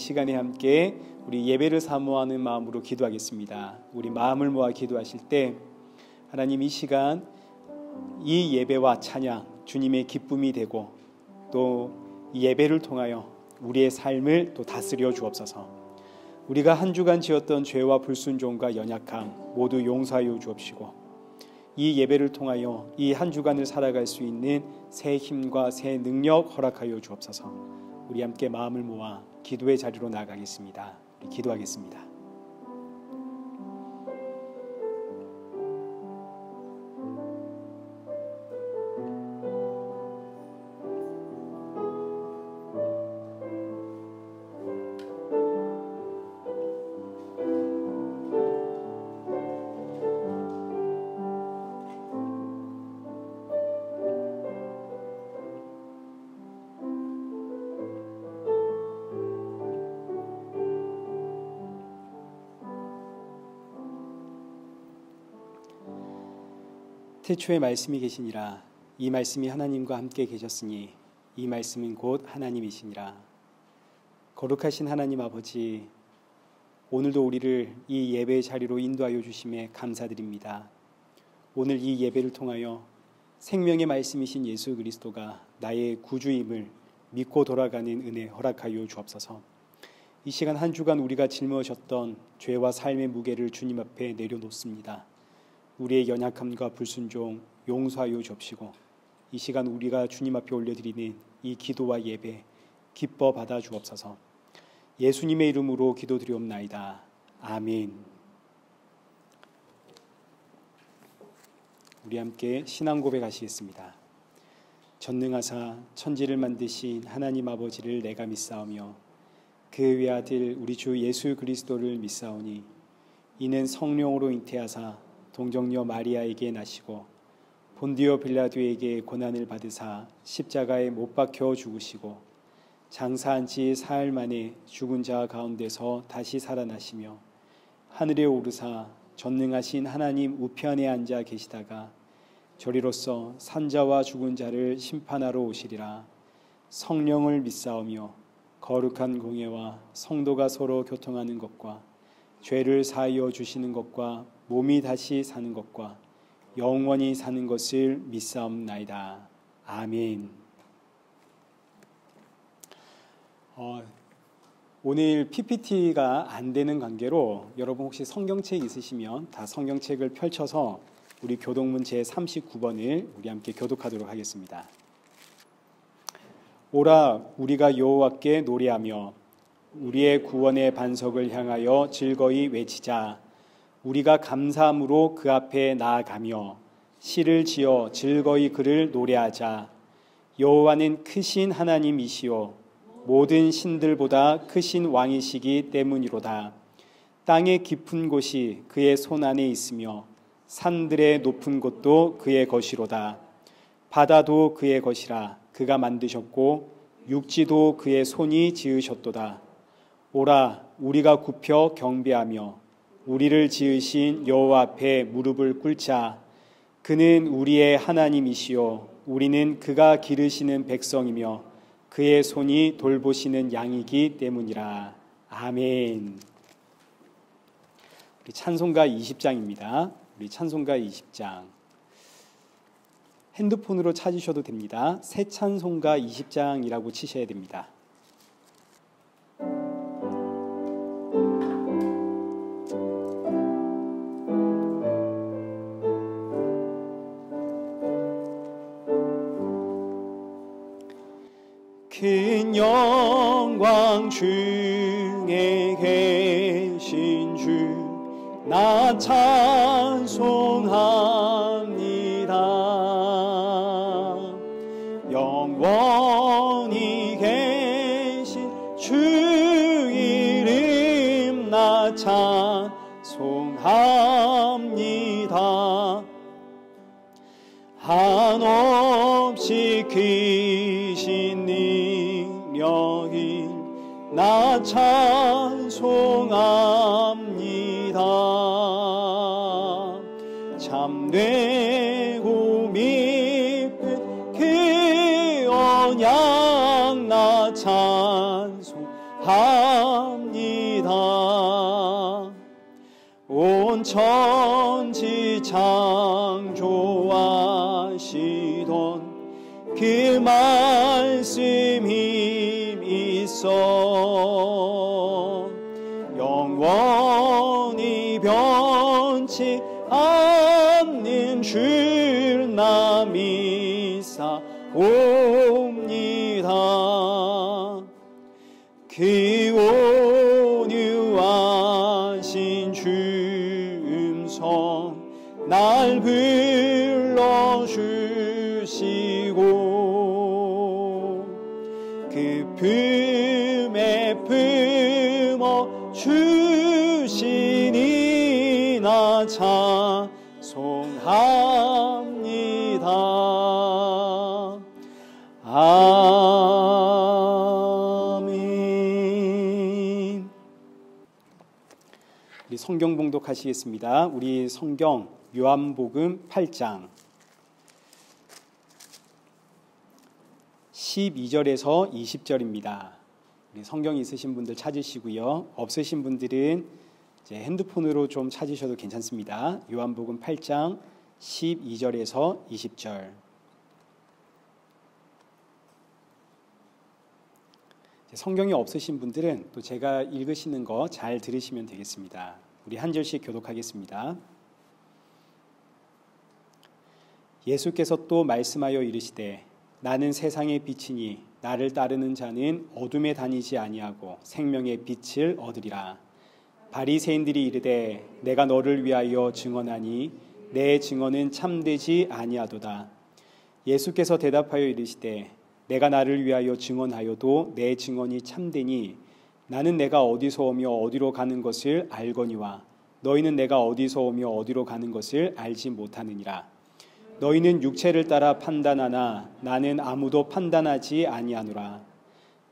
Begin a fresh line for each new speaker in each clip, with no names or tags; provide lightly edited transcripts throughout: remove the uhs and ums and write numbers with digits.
시간에 함께 우리 예배를 사모하는 마음으로 기도하겠습니다. 우리 마음을 모아 기도하실 때 하나님 이 시간 이 예배와 찬양 주님의 기쁨이 되고 또 이 예배를 통하여 우리의 삶을 또 다스려 주옵소서. 우리가 한 주간 지었던 죄와 불순종과 연약함 모두 용서하여 주옵시고 이 예배를 통하여 이 한 주간을 살아갈 수 있는 새 힘과 새 능력 허락하여 주옵소서. 우리 함께 마음을 모아 기도의 자리로 나아가겠습니다. 우리 기도하겠습니다. 태초에 말씀이 계시니라. 이 말씀이 하나님과 함께 계셨으니 이 말씀은 곧 하나님이시니라. 거룩하신 하나님 아버지, 오늘도 우리를 이 예배의 자리로 인도하여 주심에 감사드립니다. 오늘 이 예배를 통하여 생명의 말씀이신 예수 그리스도가 나의 구주임을 믿고 돌아가는 은혜 허락하여 주옵소서. 이 시간 한 주간 우리가 짊어졌던 죄와 삶의 무게를 주님 앞에 내려놓습니다. 우리의 연약함과 불순종 용서하여 주옵시고 이 시간 우리가 주님 앞에 올려드리는 이 기도와 예배 기뻐 받아 주옵소서. 예수님의 이름으로 기도드리옵나이다. 아멘. 우리 함께 신앙 고백하시겠습니다. 전능하사 천지를 만드신 하나님 아버지를 내가 믿사오며 그 외아들 우리 주 예수 그리스도를 믿사오니 이는 성령으로 잉태하사 동정녀 마리아에게 나시고 본디오 빌라도에게 고난을 받으사 십자가에 못 박혀 죽으시고 장사한 지 사흘 만에 죽은 자 가운데서 다시 살아나시며 하늘에 오르사 전능하신 하나님 우편에 앉아 계시다가 저리로서 산자와 죽은 자를 심판하러 오시리라. 성령을 믿사오며 거룩한 공예와 성도가 서로 교통하는 것과 죄를 사하여 주시는 것과 몸이 다시 사는 것과 영원히 사는 것을 믿사옵나이다. 아멘. 오늘 PPT가 안 되는 관계로 여러분 혹시 성경책 있으시면 다 성경책을 펼쳐서 우리 교독문 제39번을 우리 함께 교독하도록 하겠습니다. 오라 우리가 여호와께 노래하며 우리의 구원의 반석을 향하여 즐거이 외치자. 우리가 감사함으로 그 앞에 나아가며 시를 지어 즐거이 그를 노래하자. 여호와는 크신 하나님이시요 모든 신들보다 크신 왕이시기 때문이로다. 땅의 깊은 곳이 그의 손 안에 있으며 산들의 높은 곳도 그의 것이로다. 바다도 그의 것이라 그가 만드셨고 육지도 그의 손이 지으셨도다. 오라 우리가 굽혀 경배하며 우리를 지으신 여호와 앞에 무릎을 꿇자. 그는 우리의 하나님이시요 우리는 그가 기르시는 백성이며 그의 손이 돌보시는 양이기 때문이라. 아멘. 우리 찬송가 20장입니다. 우리 찬송가 20장 핸드폰으로 찾으셔도 됩니다. 새 찬송가 20장이라고 치셔야 됩니다. 큰 영광 중에 계신 주 나 찬송합니다. 영원히 계신 주 이름 나 찬송합니다. 한없이 크신 능력인 나 찬송합니다. 참되고 미쁜 그 언약 나 찬송합니다. 온 천지 창조하시던 그 말씀 힘 있어 영원히 변치 않는 줄 나 믿사옵니다. 그 온유하신 주 음성 날 불러주시고 그 품에 품어 주시니 나 찬송합니다. 아멘. 우리 성경 봉독하시겠습니다. 우리 성경 요한복음 8장 12절에서 20절입니다. 우리 성경 있으신 분들 찾으시고요. 없으신 분들은 이제 핸드폰으로 좀 찾으셔도 괜찮습니다. 요한복음 8장 12절에서 20절. 성경이 없으신 분들은 또 제가 읽으시는 거 잘 들으시면 되겠습니다. 우리 한 절씩 교독하겠습니다. 예수께서 또 말씀하여 이르시되 나는 세상의 빛이니 나를 따르는 자는 어둠에 다니지 아니하고 생명의 빛을 얻으리라. 바리새인들이 이르되 내가 너를 위하여 증언하니 내 증언은 참되지 아니하도다. 예수께서 대답하여 이르시되 내가 나를 위하여 증언하여도 내 증언이 참되니 나는 내가 어디서 오며 어디로 가는 것을 알거니와 너희는 내가 어디서 오며 어디로 가는 것을 알지 못하느니라. 너희는 육체를 따라 판단하나 나는 아무도 판단하지 아니하노라.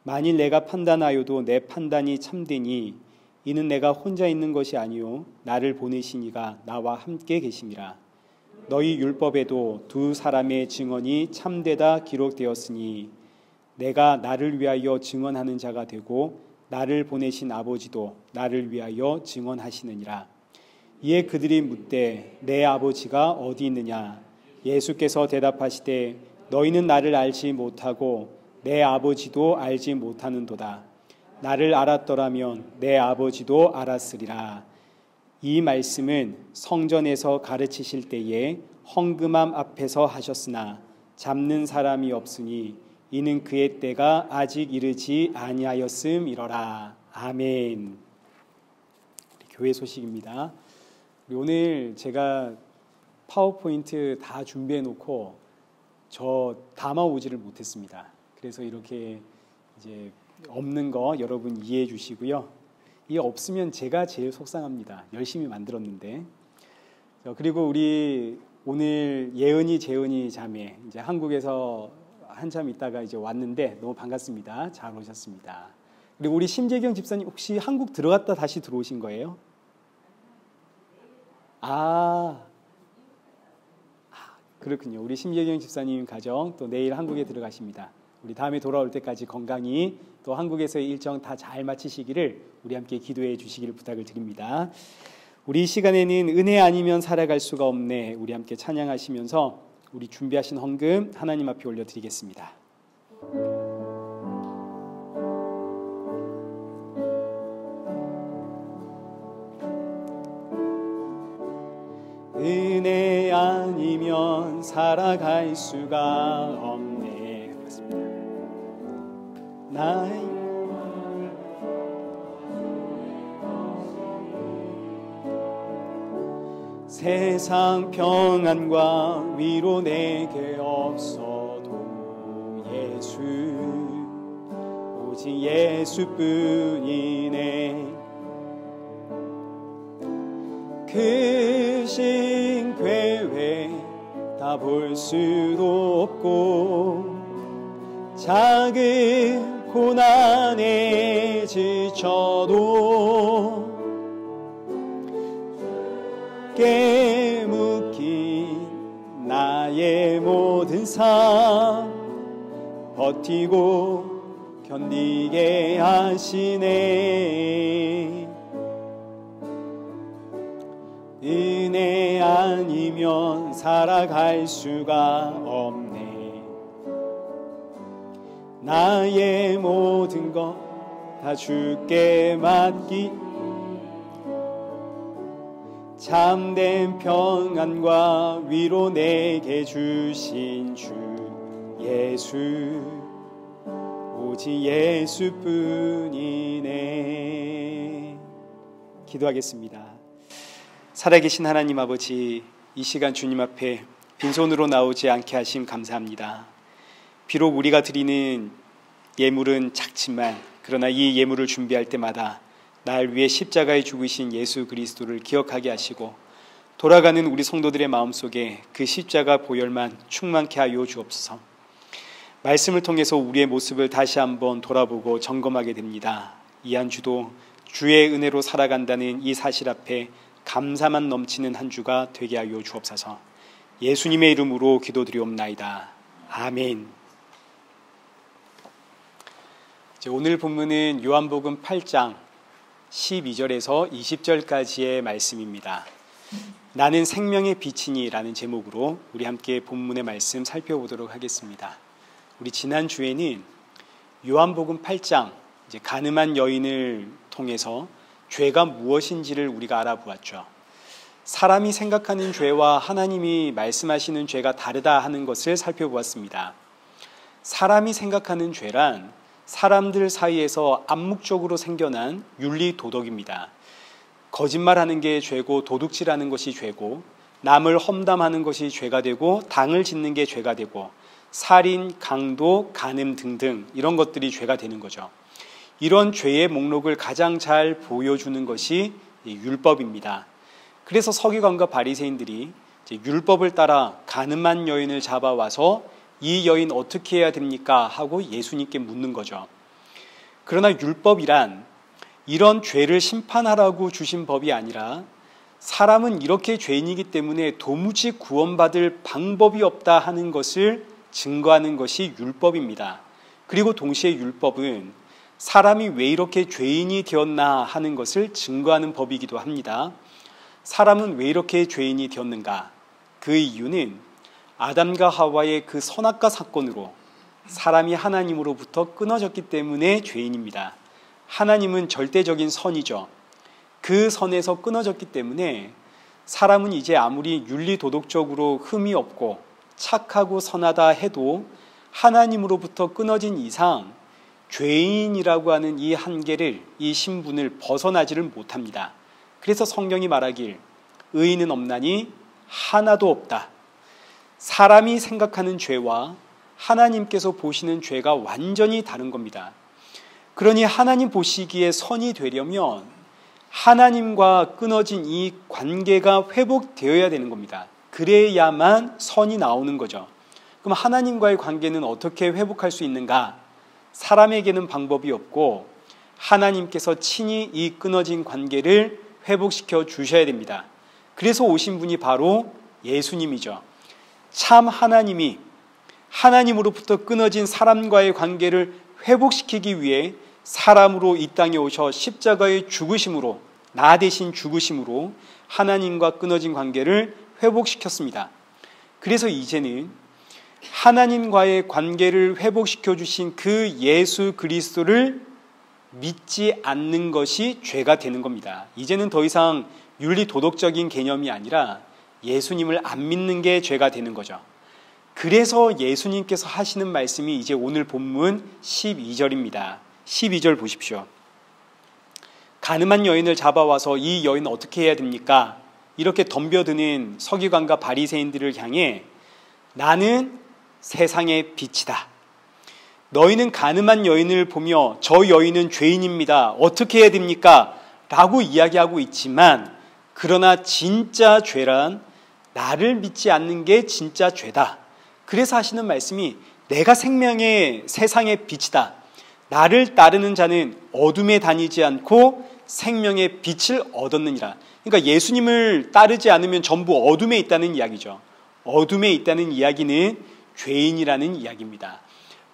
만일 내가 판단하여도 내 판단이 참되니 이는 내가 혼자 있는 것이 아니요 나를 보내신 이가 나와 함께 계심이라. 너희 율법에도 두 사람의 증언이 참되다 기록되었으니 내가 나를 위하여 증언하는 자가 되고 나를 보내신 아버지도 나를 위하여 증언하시느니라. 이에 그들이 묻되 내 아버지가 어디 있느냐? 예수께서 대답하시되 너희는 나를 알지 못하고 내 아버지도 알지 못하는도다. 나를 알았더라면 내 아버지도 알았으리라. 이 말씀은 성전에서 가르치실 때에 헌금함 앞에서 하셨으나 잡는 사람이 없으니 이는 그의 때가 아직 이르지 아니하였음이러라. 아멘. 교회 소식입니다. 오늘 제가 파워포인트 다 준비해 놓고 저 담아오지를 못했습니다. 그래서 이렇게 이제 없는 거 여러분 이해해 주시고요. 이게 없으면 제가 제일 속상합니다. 열심히 만들었는데. 그리고 우리 오늘 예은이, 재은이 자매 이제 한국에서 한참 있다가 이제 왔는데 너무 반갑습니다. 잘 오셨습니다. 그리고 우리 심재경 집사님 혹시 한국 들어갔다 다시 들어오신 거예요? 그렇군요. 우리 심재경 집사님 가정 또 내일 한국에 들어가십니다. 우리 다음에 돌아올 때까지 건강히 또 한국에서의 일정 다 잘 마치시기를 우리 함께 기도해 주시기를 부탁을 드립니다. 우리 이 시간에는 은혜 아니면 살아갈 수가 없네. 우리 함께 찬양하시면서 우리 준비하신 헌금 하나님 앞에 올려드리겠습니다. 은혜 아니면 살아갈 수가 없네. 그렇습니다. 세상 평안과 위로 내게 없어도 예수 오직 예수뿐이네. 크신 괴회 다 볼 수도 없고 작은 고난에 지쳐도 깨묻긴 나의 모든 삶 버티고 견디게 하시네. 은혜 아니면 살아갈 수가 없네. 나의 모든 것 다 주께 맡기, 참된 평안과 위로 내게 주신 주 예수, 오직 예수뿐이네. 기도하겠습니다. 살아계신 하나님 아버지, 이 시간 주님 앞에 빈손으로 나오지 않게 하심 감사합니다. 비록 우리가 드리는 예물은 작지만, 그러나 이 예물을 준비할 때마다 날 위해 십자가에 죽으신 예수 그리스도를 기억하게 하시고, 돌아가는 우리 성도들의 마음속에 그 십자가 보혈만 충만케 하여 주옵소서. 말씀을 통해서 우리의 모습을 다시 한번 돌아보고 점검하게 됩니다. 이 한 주도 주의 은혜로 살아간다는 이 사실 앞에 감사만 넘치는 한 주가 되게 하여 주옵소서. 예수님의 이름으로 기도드리옵나이다. 아멘. 오늘 본문은 요한복음 8장 12절에서 20절까지의 말씀입니다. 나는 생명의 빛이니 라는 제목으로 우리 함께 본문의 말씀 살펴보도록 하겠습니다. 우리 지난 주에는 요한복음 8장 가늠한 여인을 통해서 죄가 무엇인지를 우리가 알아보았죠. 사람이 생각하는 죄와 하나님이 말씀하시는 죄가 다르다 하는 것을 살펴보았습니다. 사람이 생각하는 죄란 사람들 사이에서 암묵적으로 생겨난 윤리 도덕입니다. 거짓말하는 게 죄고, 도둑질하는 것이 죄고, 남을 험담하는 것이 죄가 되고, 당을 짓는 게 죄가 되고, 살인, 강도, 간음 등등 이런 것들이 죄가 되는 거죠. 이런 죄의 목록을 가장 잘 보여주는 것이 율법입니다. 그래서 서기관과 바리새인들이 율법을 따라 간음한 여인을 잡아와서 이 여인 어떻게 해야 됩니까? 하고 예수님께 묻는 거죠. 그러나 율법이란 이런 죄를 심판하라고 주신 법이 아니라, 사람은 이렇게 죄인이기 때문에 도무지 구원받을 방법이 없다 하는 것을 증거하는 것이 율법입니다. 그리고 동시에 율법은 사람이 왜 이렇게 죄인이 되었나 하는 것을 증거하는 법이기도 합니다. 사람은 왜 이렇게 죄인이 되었는가? 그 이유는 아담과 하와의 그 선악과 사건으로 사람이 하나님으로부터 끊어졌기 때문에 죄인입니다. 하나님은 절대적인 선이죠. 그 선에서 끊어졌기 때문에 사람은 이제 아무리 윤리도덕적으로 흠이 없고 착하고 선하다 해도 하나님으로부터 끊어진 이상 죄인이라고 하는 이 한계를, 이 신분을 벗어나지를 못합니다. 그래서 성경이 말하길 의인은 없나니 하나도 없다. 사람이 생각하는 죄와 하나님께서 보시는 죄가 완전히 다른 겁니다. 그러니 하나님 보시기에 선이 되려면 하나님과 끊어진 이 관계가 회복되어야 되는 겁니다. 그래야만 선이 나오는 거죠. 그럼 하나님과의 관계는 어떻게 회복할 수 있는가? 사람에게는 방법이 없고 하나님께서 친히 이 끊어진 관계를 회복시켜 주셔야 됩니다. 그래서 오신 분이 바로 예수님이죠. 참 하나님이 하나님으로부터 끊어진 사람과의 관계를 회복시키기 위해 사람으로 이 땅에 오셔 십자가의 죽으심으로, 나 대신 죽으심으로 하나님과 끊어진 관계를 회복시켰습니다. 그래서 이제는 하나님과의 관계를 회복시켜 주신 그 예수 그리스도를 믿지 않는 것이 죄가 되는 겁니다. 이제는 더 이상 윤리 도덕적인 개념이 아니라 예수님을 안 믿는 게 죄가 되는 거죠. 그래서 예수님께서 하시는 말씀이 이제 오늘 본문 12절입니다. 12절 보십시오. 간음한 여인을 잡아와서 이 여인은 어떻게 해야 됩니까? 이렇게 덤벼드는 서기관과 바리새인들을 향해 나는 세상의 빛이다. 너희는 간음한 여인을 보며 저 여인은 죄인입니다. 어떻게 해야 됩니까? 라고 이야기하고 있지만, 그러나 진짜 죄란 나를 믿지 않는 게 진짜 죄다. 그래서 하시는 말씀이 내가 생명의 세상의 빛이다. 나를 따르는 자는 어둠에 다니지 않고 생명의 빛을 얻었느니라. 그러니까 예수님을 따르지 않으면 전부 어둠에 있다는 이야기죠. 어둠에 있다는 이야기는 죄인이라는 이야기입니다.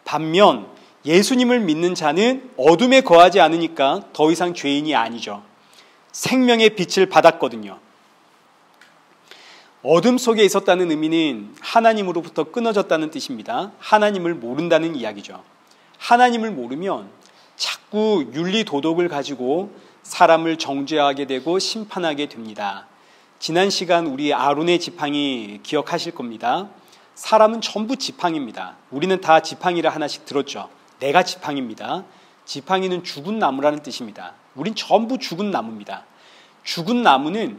반면 예수님을 믿는 자는 어둠에 거하지 않으니까 더 이상 죄인이 아니죠. 생명의 빛을 받았거든요. 어둠 속에 있었다는 의미는 하나님으로부터 끊어졌다는 뜻입니다. 하나님을 모른다는 이야기죠. 하나님을 모르면 자꾸 윤리 도덕을 가지고 사람을 정죄하게 되고 심판하게 됩니다. 지난 시간 우리 아론의 지팡이 기억하실 겁니다. 사람은 전부 지팡이입니다. 우리는 다 지팡이를 하나씩 들었죠. 내가 지팡이입니다. 지팡이는 죽은 나무라는 뜻입니다. 우린 전부 죽은 나무입니다. 죽은 나무는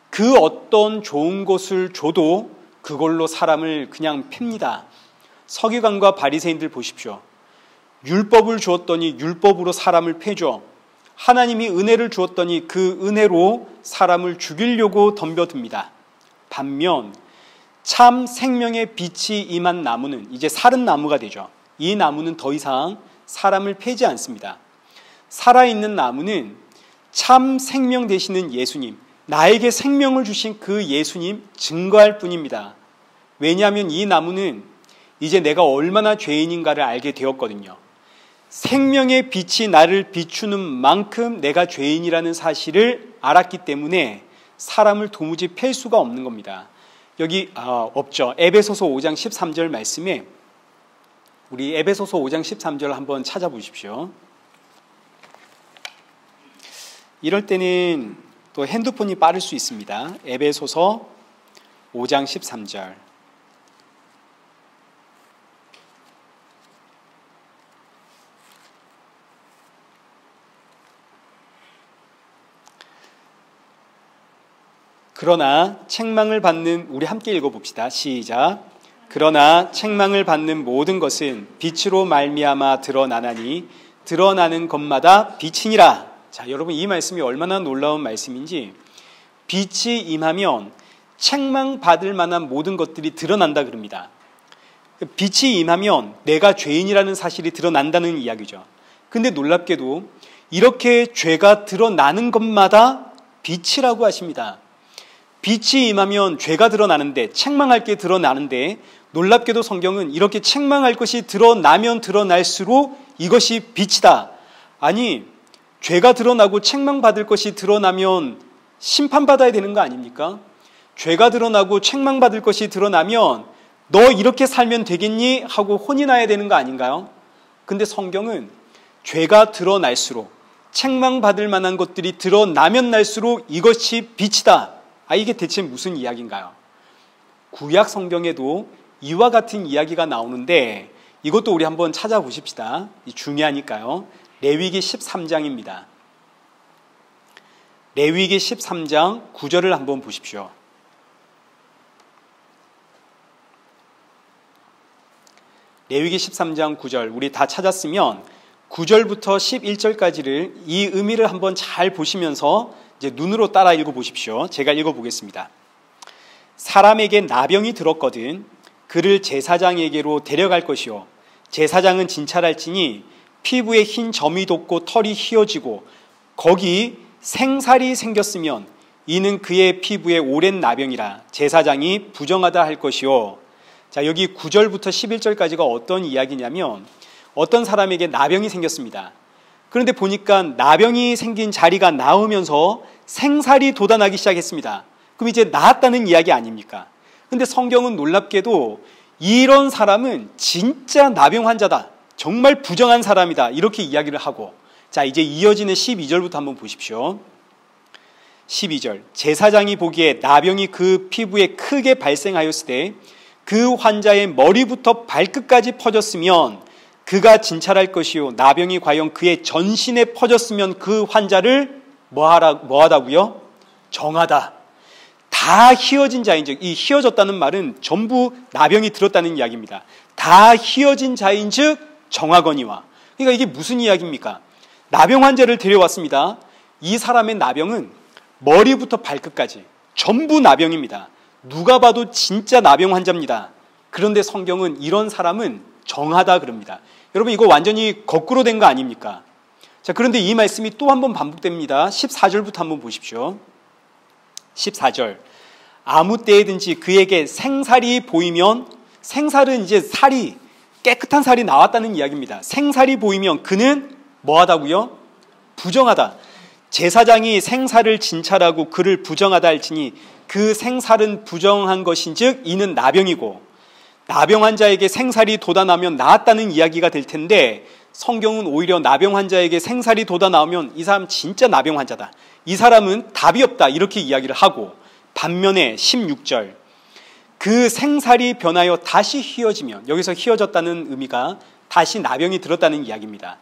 그 어떤 좋은 것을 줘도 그걸로 사람을 그냥 팹니다. 서기관과 바리새인들 보십시오. 율법을 주었더니 율법으로 사람을 패죠. 하나님이 은혜를 주었더니 그 은혜로 사람을 죽이려고 덤벼듭니다. 반면 참 생명의 빛이 임한 나무는 이제 살은 나무가 되죠. 이 나무는 더 이상 사람을 패지 않습니다. 살아있는 나무는 참 생명 되시는 예수님, 나에게 생명을 주신 그 예수님 증거할 뿐입니다. 왜냐하면 이 나무는 이제 내가 얼마나 죄인인가를 알게 되었거든요. 생명의 빛이 나를 비추는 만큼 내가 죄인이라는 사실을 알았기 때문에 사람을 도무지 팰 수가 없는 겁니다. 여기 없죠. 에베소서 5장 13절 말씀에 우리 에베소서 5장 13절 한번 찾아보십시오. 이럴 때는 또 핸드폰이 빠를 수 있습니다. 에베소서 5장 13절. 그러나 책망을 받는, 우리 함께 읽어봅시다. 시작. 그러나 책망을 받는 모든 것은 빛으로 말미암아 드러나나니 드러나는 것마다 빛이니라. 자, 여러분 이 말씀이 얼마나 놀라운 말씀인지, 빛이 임하면 책망받을 만한 모든 것들이 드러난다 그럽니다. 빛이 임하면 내가 죄인이라는 사실이 드러난다는 이야기죠. 근데 놀랍게도 이렇게 죄가 드러나는 것마다 빛이라고 하십니다. 빛이 임하면 죄가 드러나는데, 책망할 게 드러나는데, 놀랍게도 성경은 이렇게 책망할 것이 드러나면 드러날수록 이것이 빛이다. 아니, 죄가 드러나고 책망받을 것이 드러나면 심판받아야 되는 거 아닙니까? 죄가 드러나고 책망받을 것이 드러나면 너 이렇게 살면 되겠니? 하고 혼이 나야 되는 거 아닌가요? 근데 성경은 죄가 드러날수록, 책망받을 만한 것들이 드러나면 날수록 이것이 빛이다. 이게 대체 무슨 이야기인가요? 구약 성경에도 이와 같은 이야기가 나오는데 이것도 우리 한번 찾아보십시다. 중요하니까요. 레위기 13장입니다. 레위기 13장 9절을 한번 보십시오. 레위기 13장 9절, 우리 다 찾았으면 9절부터 11절까지를 이 의미를 한번 잘 보시면서 이제 눈으로 따라 읽어보십시오. 제가 읽어보겠습니다. 사람에게 나병이 들었거든 그를 제사장에게로 데려갈 것이요 제사장은 진찰할지니 피부에 흰 점이 돋고 털이 휘어지고 거기 생살이 생겼으면 이는 그의 피부에 오랜 나병이라 제사장이 부정하다 할 것이요. 자, 여기 9절부터 11절까지가 어떤 이야기냐면 어떤 사람에게 나병이 생겼습니다. 그런데 보니까 나병이 생긴 자리가 나으면서 생살이 돋아나기 시작했습니다. 그럼 이제 나았다는 이야기 아닙니까? 근데 성경은 놀랍게도 이런 사람은 진짜 나병 환자다. 정말 부정한 사람이다. 이렇게 이야기를 하고, 자, 이제 이어지는 12절부터 한번 보십시오. 12절. 제사장이 보기에 나병이 그 피부에 크게 발생하였을 때 그 환자의 머리부터 발끝까지 퍼졌으면 그가 진찰할 것이요 나병이 과연 그의 전신에 퍼졌으면 그 환자를 뭐하다고요? 정하다. 다 휘어진 자인즉, 이 휘어졌다는 말은 전부 나병이 들었다는 이야기입니다. 다 휘어진 자인즉 정하거니와. 그러니까 이게 무슨 이야기입니까? 나병 환자를 데려왔습니다. 이 사람의 나병은 머리부터 발끝까지 전부 나병입니다. 누가 봐도 진짜 나병 환자입니다. 그런데 성경은 이런 사람은 정하다 그럽니다. 여러분 이거 완전히 거꾸로 된 거 아닙니까? 자, 그런데 이 말씀이 또 한 번 반복됩니다. 14절부터 한번 보십시오. 14절. 아무 때에든지 그에게 생살이 보이면, 생살은 이제 살이, 깨끗한 살이 나왔다는 이야기입니다. 생살이 보이면 그는 뭐하다고요? 부정하다. 제사장이 생사를 진찰하고 그를 부정하다 할지니 그 생살은 부정한 것인즉 이는 나병이고, 나병 환자에게 생살이 돋아나면 나았다는 이야기가 될 텐데, 성경은 오히려 나병 환자에게 생살이 돋아나오면 이 사람 진짜 나병 환자다, 이 사람은 답이 없다, 이렇게 이야기를 하고, 반면에 16절 그 생살이 변하여 다시 휘어지면, 여기서 휘어졌다는 의미가 다시 나병이 들었다는 이야기입니다.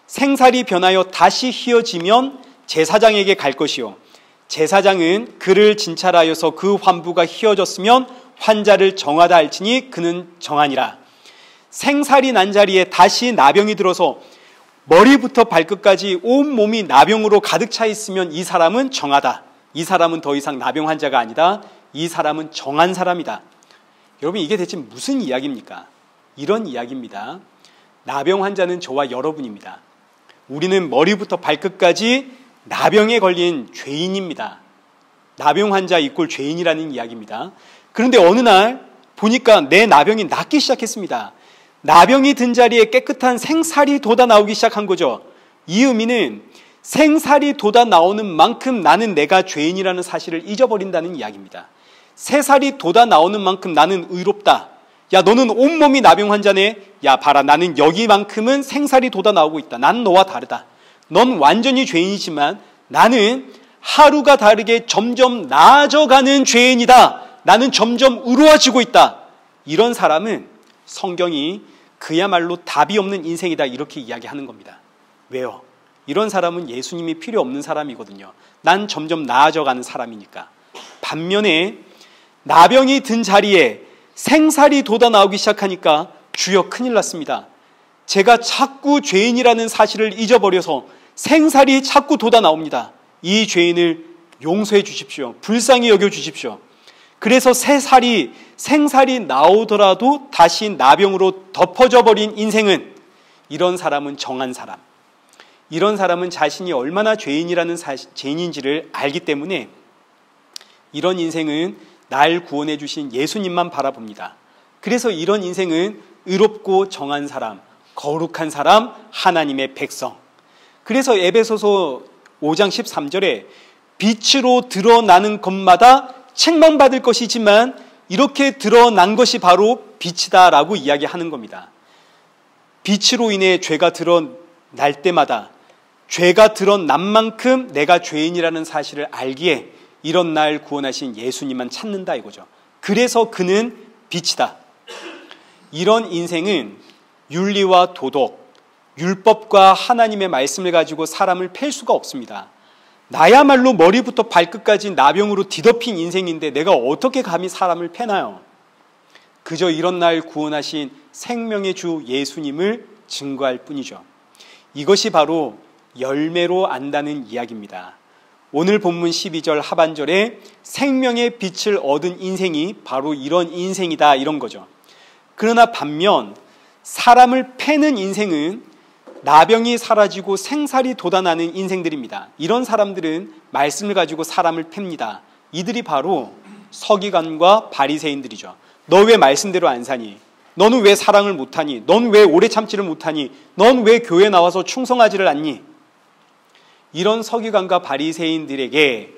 생살이 변하여 다시 휘어지면 제사장에게 갈 것이요, 제사장은 그를 진찰하여서 그 환부가 휘어졌으면 환자를 정하다 할지니 그는 정하니라. 생살이 난 자리에 다시 나병이 들어서 머리부터 발끝까지 온 몸이 나병으로 가득 차 있으면 이 사람은 정하다, 이 사람은 더 이상 나병 환자가 아니다, 이 사람은 정한 사람이다. 여러분, 이게 대체 무슨 이야기입니까? 이런 이야기입니다. 나병 환자는 저와 여러분입니다. 우리는 머리부터 발끝까지 나병에 걸린 죄인입니다. 나병 환자 이꼴 죄인이라는 이야기입니다. 그런데 어느 날 보니까 내 나병이 낫기 시작했습니다. 나병이 든 자리에 깨끗한 생살이 돋아 나오기 시작한 거죠. 이 의미는 생살이 돋아 나오는 만큼 나는 내가 죄인이라는 사실을 잊어버린다는 이야기입니다. 새살이 돋아 나오는 만큼 나는 의롭다. 야, 너는 온몸이 나병 환자네. 야, 봐라, 나는 여기만큼은 생살이 돋아 나오고 있다. 나는 너와 다르다. 넌 완전히 죄인이지만 나는 하루가 다르게 점점 나아져가는 죄인이다. 나는 점점 의로워지고 있다. 이런 사람은 성경이 그야말로 답이 없는 인생이다, 이렇게 이야기하는 겁니다. 왜요? 이런 사람은 예수님이 필요 없는 사람이거든요. 난 점점 나아져가는 사람이니까. 반면에 나병이 든 자리에 생살이 돋아 나오기 시작하니까 주여, 큰일 났습니다. 제가 자꾸 죄인이라는 사실을 잊어버려서 생살이 자꾸 돋아 나옵니다. 이 죄인을 용서해 주십시오. 불쌍히 여겨 주십시오. 그래서 생살이 나오더라도 다시 나병으로 덮어져 버린 인생은, 이런 사람은 정한 사람, 이런 사람은 자신이 얼마나 죄인인지를 알기 때문에 이런 인생은 날 구원해 주신 예수님만 바라봅니다. 그래서 이런 인생은 의롭고 정한 사람, 거룩한 사람, 하나님의 백성. 그래서 에베소서 5장 13절에 빛으로 드러나는 것마다 책망받을 것이지만 이렇게 드러난 것이 바로 빛이다 라고 이야기하는 겁니다. 빛으로 인해 죄가 드러날 때마다 죄가 드러난 만큼 내가 죄인이라는 사실을 알기에 이런 날 구원하신 예수님만 찾는다 이거죠. 그래서 그는 빛이다. 이런 인생은 윤리와 도덕, 율법과 하나님의 말씀을 가지고 사람을 팰 수가 없습니다. 나야말로 머리부터 발끝까지 나병으로 뒤덮인 인생인데 내가 어떻게 감히 사람을 패나요? 그저 이런 날 구원하신 생명의 주 예수님을 증거할 뿐이죠. 이것이 바로 열매로 안다는 이야기입니다. 오늘 본문 12절 하반절에 생명의 빛을 얻은 인생이 바로 이런 인생이다, 이런 거죠. 그러나 반면 사람을 패는 인생은 나병이 사라지고 생살이 돋아나는 인생들입니다. 이런 사람들은 말씀을 가지고 사람을 팹니다. 이들이 바로 서기관과 바리새인들이죠. 너 왜 말씀대로 안 사니? 너는 왜 사랑을 못하니? 넌 왜 오래 참지를 못하니? 넌 왜 교회 나와서 충성하지를 않니? 이런 서기관과 바리새인들에게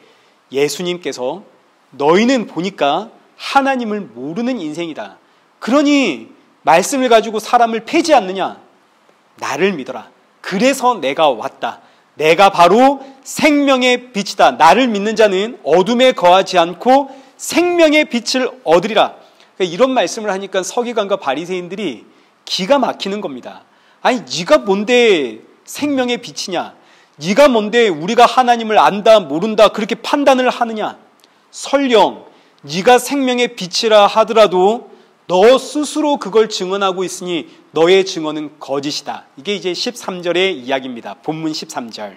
예수님께서 너희는 보니까 하나님을 모르는 인생이다. 그러니 말씀을 가지고 사람을 패지 않느냐? 나를 믿어라. 그래서 내가 왔다. 내가 바로 생명의 빛이다. 나를 믿는 자는 어둠에 거하지 않고 생명의 빛을 얻으리라. 그러니까 이런 말씀을 하니까 서기관과 바리새인들이 기가 막히는 겁니다. 아니, 네가 뭔데 생명의 빛이냐? 네가 뭔데 우리가 하나님을 안다 모른다 그렇게 판단을 하느냐? 설령 네가 생명의 빛이라 하더라도 너 스스로 그걸 증언하고 있으니 너의 증언은 거짓이다. 이게 이제 13절의 이야기입니다. 본문 13절.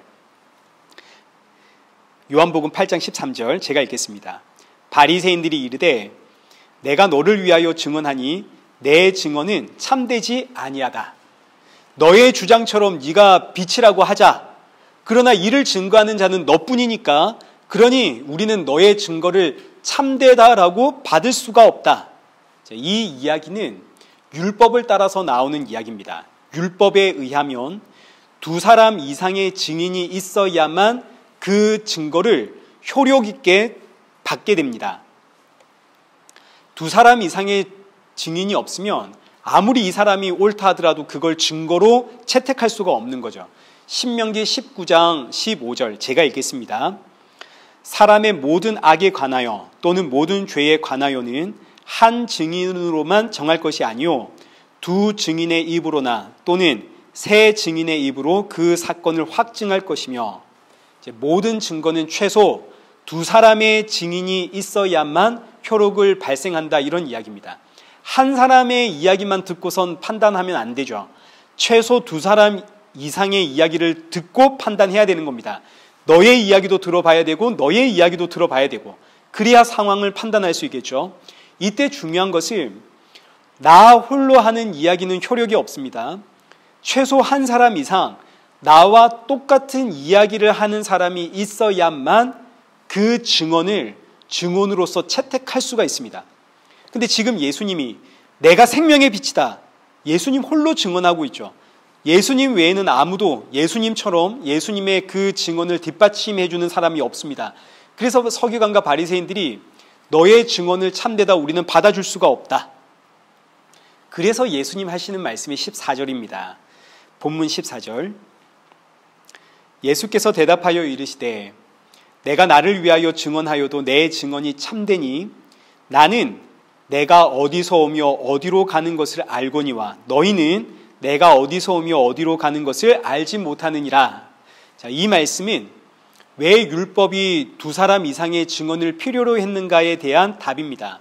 요한복음 8장 13절 제가 읽겠습니다. 바리새인들이 이르되 내가 너를 위하여 증언하니 내 증언은 참되지 아니하다. 너의 주장처럼 네가 빛이라고 하자. 그러나 이를 증거하는 자는 너뿐이니까 그러니 우리는 너의 증거를 참되다라고 받을 수가 없다. 이 이야기는 율법을 따라서 나오는 이야기입니다. 율법에 의하면 두 사람 이상의 증인이 있어야만 그 증거를 효력 있게 받게 됩니다. 두 사람 이상의 증인이 없으면 아무리 이 사람이 옳다 하더라도 그걸 증거로 채택할 수가 없는 거죠. 신명기 19장 15절 제가 읽겠습니다. 사람의 모든 악에 관하여 또는 모든 죄에 관하여는 한 증인으로만 정할 것이 아니요 두 증인의 입으로나 또는 세 증인의 입으로 그 사건을 확증할 것이며, 이제 모든 증거는 최소 두 사람의 증인이 있어야만 효력을 발생한다, 이런 이야기입니다. 한 사람의 이야기만 듣고선 판단하면 안 되죠. 최소 두 사람 이상의 이야기를 듣고 판단해야 되는 겁니다. 너의 이야기도 들어봐야 되고 너의 이야기도 들어봐야 되고, 그래야 상황을 판단할 수 있겠죠. 이때 중요한 것은 나 홀로 하는 이야기는 효력이 없습니다. 최소 한 사람 이상 나와 똑같은 이야기를 하는 사람이 있어야만 그 증언을 증언으로서 채택할 수가 있습니다. 근데 지금 예수님이 내가 생명의 빛이다, 예수님 홀로 증언하고 있죠. 예수님 외에는 아무도 예수님처럼 예수님의 그 증언을 뒷받침해 주는 사람이 없습니다. 그래서 서기관과 바리새인들이 너의 증언을 참되다 우리는 받아줄 수가 없다. 그래서 예수님 하시는 말씀이 14절입니다. 본문 14절. 예수께서 대답하여 이르시되 내가 나를 위하여 증언하여도 내 증언이 참되니 나는 내가 어디서 오며 어디로 가는 것을 알거니와 너희는 내가 어디서 오며 어디로 가는 것을 알지 못하느니라. 자, 이 말씀은 왜 율법이 두 사람 이상의 증언을 필요로 했는가에 대한 답입니다.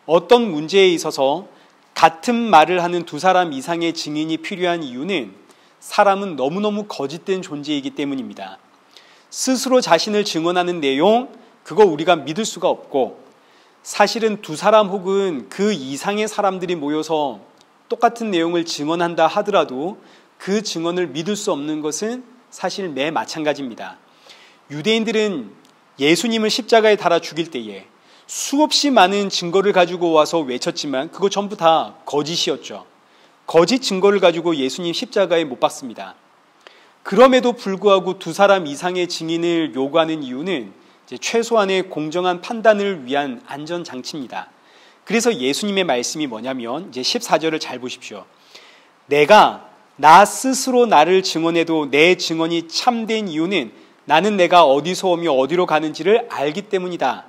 어떤 문제에 있어서 같은 말을 하는 두 사람 이상의 증인이 필요한 이유는 사람은 너무너무 거짓된 존재이기 때문입니다. 스스로 자신을 증언하는 내용, 그거 우리가 믿을 수가 없고, 사실은 두 사람 혹은 그 이상의 사람들이 모여서 똑같은 내용을 증언한다 하더라도 그 증언을 믿을 수 없는 것은 사실 매 마찬가지입니다. 유대인들은 예수님을 십자가에 달아 죽일 때에 수없이 많은 증거를 가지고 와서 외쳤지만 그거 전부 다 거짓이었죠. 거짓 증거를 가지고 예수님 십자가에 못 박습니다. 그럼에도 불구하고 두 사람 이상의 증인을 요구하는 이유는 이제 최소한의 공정한 판단을 위한 안전장치입니다. 그래서 예수님의 말씀이 뭐냐면 이제 14절을 잘 보십시오. 내가 나 스스로 나를 증언해도 내 증언이 참된 이유는 나는 내가 어디서 오며 어디로 가는지를 알기 때문이다.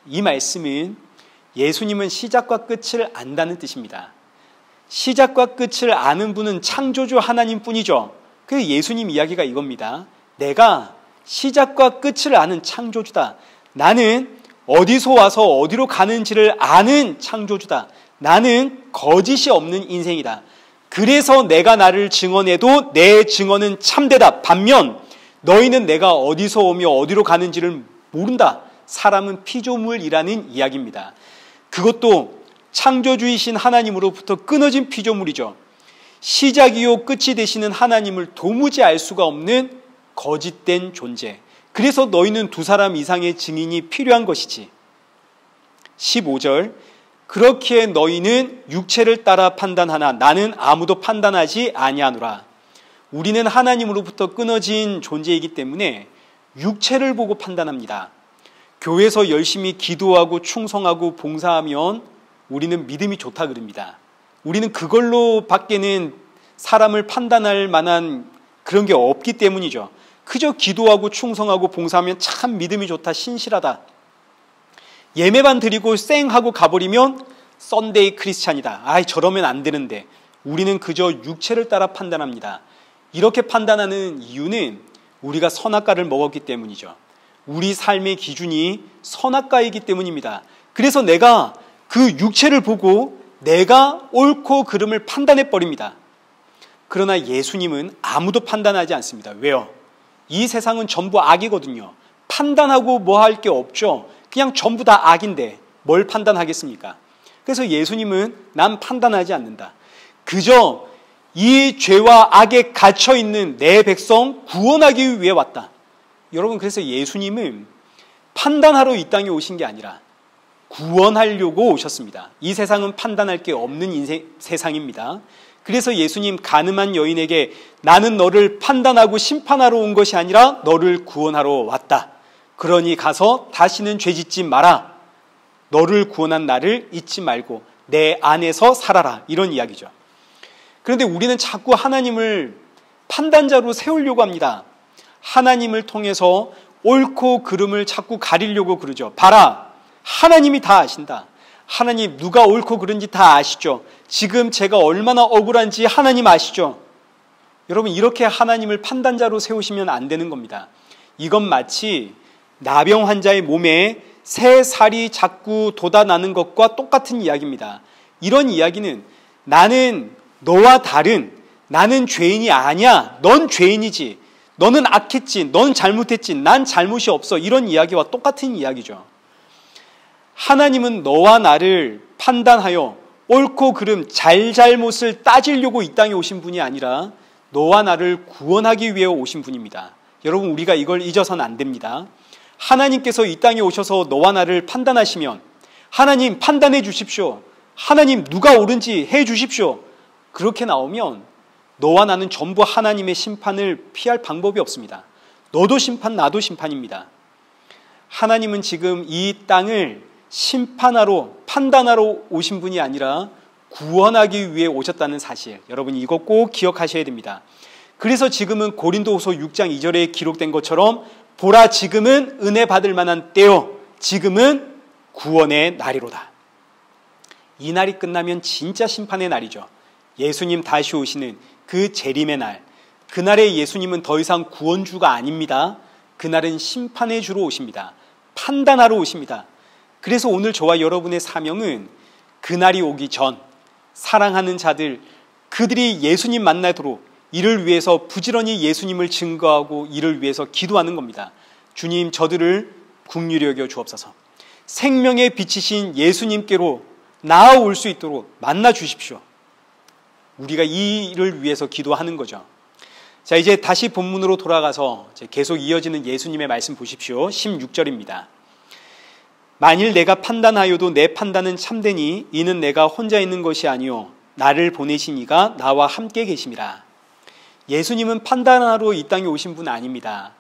이 말씀은 예수님은 시작과 끝을 안다는 뜻입니다. 시작과 끝을 아는 분은 창조주 하나님뿐이죠. 그 예수님 이야기가 이겁니다. 내가 시작과 끝을 아는 창조주다. 나는 어디서 와서 어디로 가는지를 아는 창조주다. 나는 거짓이 없는 인생이다. 그래서 내가 나를 증언해도 내 증언은 참되다. 반면 너희는 내가 어디서 오며 어디로 가는지를 모른다. 사람은 피조물이라는 이야기입니다. 그것도 창조주이신 하나님으로부터 끊어진 피조물이죠. 시작이요 끝이 되시는 하나님을 도무지 알 수가 없는 거짓된 존재. 그래서 너희는 두 사람 이상의 증인이 필요한 것이지. 15절. 그렇기에 너희는 육체를 따라 판단하나 나는 아무도 판단하지 아니하노라. 우리는 하나님으로부터 끊어진 존재이기 때문에 육체를 보고 판단합니다. 교회에서 열심히 기도하고 충성하고 봉사하면 우리는 믿음이 좋다 그럽니다. 우리는 그걸로 밖에는 사람을 판단할 만한 그런 게 없기 때문이죠. 그저 기도하고 충성하고 봉사하면 참 믿음이 좋다, 신실하다. 예매만 드리고 쌩하고 가버리면 썬데이 크리스찬이다. 아이, 저러면 안 되는데. 우리는 그저 육체를 따라 판단합니다. 이렇게 판단하는 이유는 우리가 선악과를 먹었기 때문이죠. 우리 삶의 기준이 선악과이기 때문입니다. 그래서 내가 그 육체를 보고 내가 옳고 그름을 판단해버립니다. 그러나 예수님은 아무도 판단하지 않습니다. 왜요? 이 세상은 전부 악이거든요. 판단하고 뭐 할 게 없죠. 그냥 전부 다 악인데 뭘 판단하겠습니까? 그래서 예수님은 난 판단하지 않는다. 그저 이 죄와 악에 갇혀있는 내 백성 구원하기 위해 왔다. 여러분, 그래서 예수님은 판단하러 이 땅에 오신 게 아니라 구원하려고 오셨습니다. 이 세상은 판단할 게 없는 세상입니다. 그래서 예수님 가늠한 여인에게 나는 너를 판단하고 심판하러 온 것이 아니라 너를 구원하러 왔다. 그러니 가서 다시는 죄짓지 마라. 너를 구원한 나를 잊지 말고 내 안에서 살아라. 이런 이야기죠. 그런데 우리는 자꾸 하나님을 판단자로 세우려고 합니다. 하나님을 통해서 옳고 그름을 자꾸 가리려고 그러죠. 봐라, 하나님이 다 아신다. 하나님 누가 옳고 그른지 다 아시죠. 지금 제가 얼마나 억울한지 하나님 아시죠. 여러분, 이렇게 하나님을 판단자로 세우시면 안 되는 겁니다. 이건 마치 나병 환자의 몸에 새 살이 자꾸 돋아나는 것과 똑같은 이야기입니다. 이런 이야기는 나는 너와 다른, 나는 죄인이 아니야, 넌 죄인이지, 너는 악했지, 넌 잘못했지, 난 잘못이 없어, 이런 이야기와 똑같은 이야기죠. 하나님은 너와 나를 판단하여 옳고 그름, 잘잘못을 따지려고 이 땅에 오신 분이 아니라 너와 나를 구원하기 위해 오신 분입니다. 여러분, 우리가 이걸 잊어서는 안 됩니다. 하나님께서 이 땅에 오셔서 너와 나를 판단하시면 하나님 판단해 주십시오, 하나님 누가 옳은지 해 주십시오, 그렇게 나오면 너와 나는 전부 하나님의 심판을 피할 방법이 없습니다. 너도 심판, 나도 심판입니다. 하나님은 지금 이 땅을 심판하러, 판단하러 오신 분이 아니라 구원하기 위해 오셨다는 사실, 여러분 이거 꼭 기억하셔야 됩니다. 그래서 지금은 고린도후서 6장 2절에 기록된 것처럼 보라, 지금은 은혜 받을 만한 때요, 지금은 구원의 날이로다. 이 날이 끝나면 진짜 심판의 날이죠. 예수님 다시 오시는 그 재림의 날, 그날의 예수님은 더 이상 구원주가 아닙니다. 그날은 심판의 주로 오십니다. 판단하러 오십니다. 그래서 오늘 저와 여러분의 사명은 그날이 오기 전 사랑하는 자들, 그들이 예수님 만나도록 이를 위해서 부지런히 예수님을 증거하고 이를 위해서 기도하는 겁니다. 주님, 저들을 긍휼히 여겨 주옵소서. 생명의 빛이신 예수님께로 나아올 수 있도록 만나 주십시오. 우리가 이 일을 위해서 기도하는 거죠. 자, 이제 다시 본문으로 돌아가서 계속 이어지는 예수님의 말씀 보십시오. 16절입니다. 만일 내가 판단하여도 내 판단은 참되니 이는 내가 혼자 있는 것이 아니요 나를 보내신 이가 나와 함께 계심이라. 예수님은 판단하러 이 땅에 오신 분 아닙니다.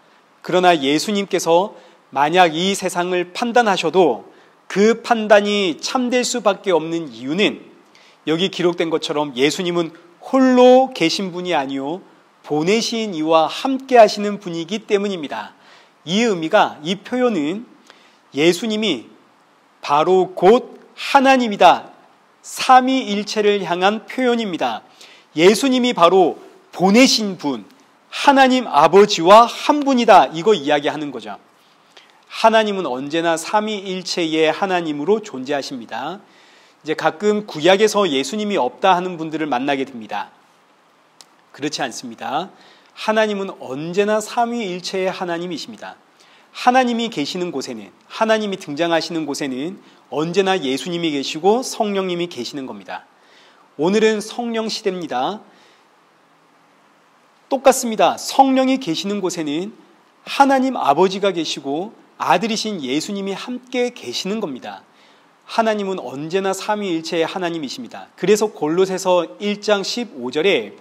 그러나 예수님께서 만약 이 세상을 판단하셔도 그 판단이 참될 수밖에 없는 이유는 여기 기록된 것처럼 예수님은 홀로 계신 분이 아니요 보내신 이와 함께 하시는 분이기 때문입니다. 이 의미가, 이 표현은 예수님이 바로 곧 하나님이다, 삼위일체를 향한 표현입니다. 예수님이 바로 보내신 분, 하나님 아버지와 한 분이다, 이거 이야기하는 거죠. 하나님은 언제나 삼위일체의 하나님으로 존재하십니다. 이제 가끔 구약에서 예수님이 없다 하는 분들을 만나게 됩니다. 그렇지 않습니다. 하나님은 언제나 삼위일체의 하나님이십니다. 하나님이 계시는 곳에는, 하나님이 등장하시는 곳에는 언제나 예수님이 계시고 성령님이 계시는 겁니다. 오늘은 성령 시대입니다. 똑같습니다. 성령이 계시는 곳에는 하나님 아버지가 계시고 아들이신 예수님이 함께 계시는 겁니다. 하나님은 언제나 삼위일체의 하나님이십니다. 그래서 골로새서 1장 15절에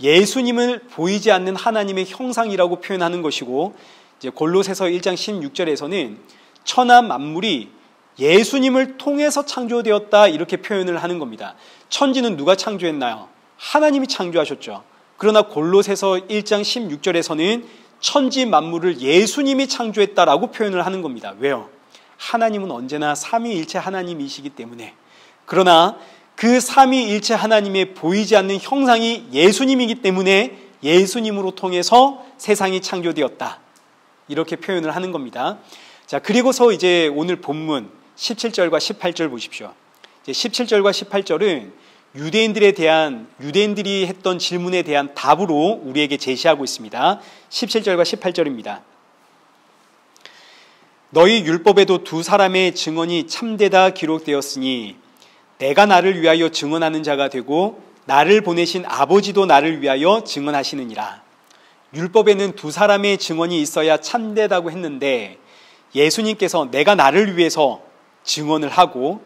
예수님을 보이지 않는 하나님의 형상이라고 표현하는 것이고, 이제 골로새서 1장 16절에서는 천하 만물이 예수님을 통해서 창조되었다, 이렇게 표현을 하는 겁니다. 천지는 누가 창조했나요? 하나님이 창조하셨죠. 그러나 골로새서 1장 16절에서는 천지 만물을 예수님이 창조했다라고 표현을 하는 겁니다. 왜요? 하나님은 언제나 삼위일체 하나님이시기 때문에. 그러나 그 삼위일체 하나님의 보이지 않는 형상이 예수님이기 때문에 예수님으로 통해서 세상이 창조되었다, 이렇게 표현을 하는 겁니다. 자, 그리고서 이제 오늘 본문 17절과 18절 보십시오. 이제 17절과 18절은 유대인들이 했던 질문에 대한 답으로 우리에게 제시하고 있습니다. 17절과 18절입니다. 너희 율법에도 두 사람의 증언이 참되다 기록되었으니 내가 나를 위하여 증언하는 자가 되고 나를 보내신 아버지도 나를 위하여 증언하시느니라. 율법에는 두 사람의 증언이 있어야 참되다고 했는데 예수님께서 내가 나를 위해서 증언을 하고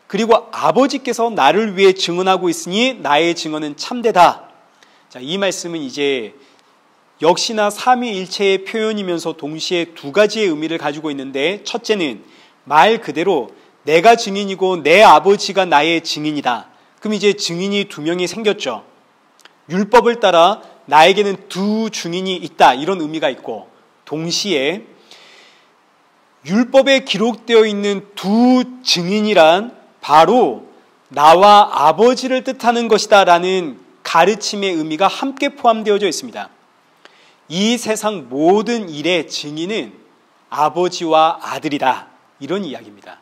그리고 아버지께서 나를 위해 증언하고 있으니 나의 증언은 참되다. 자, 이 말씀은 이제 역시나 삼위일체의 표현이면서 동시에 두 가지의 의미를 가지고 있는데, 첫째는 말 그대로 내가 증인이고 내 아버지가 나의 증인이다. 그럼 이제 증인이 두 명이 생겼죠. 율법을 따라 나에게는 두 증인이 있다, 이런 의미가 있고, 동시에 율법에 기록되어 있는 두 증인이란 바로 나와 아버지를 뜻하는 것이다 라는 가르침의 의미가 함께 포함되어져 있습니다. 이 세상 모든 일의 증인은 아버지와 아들이다, 이런 이야기입니다.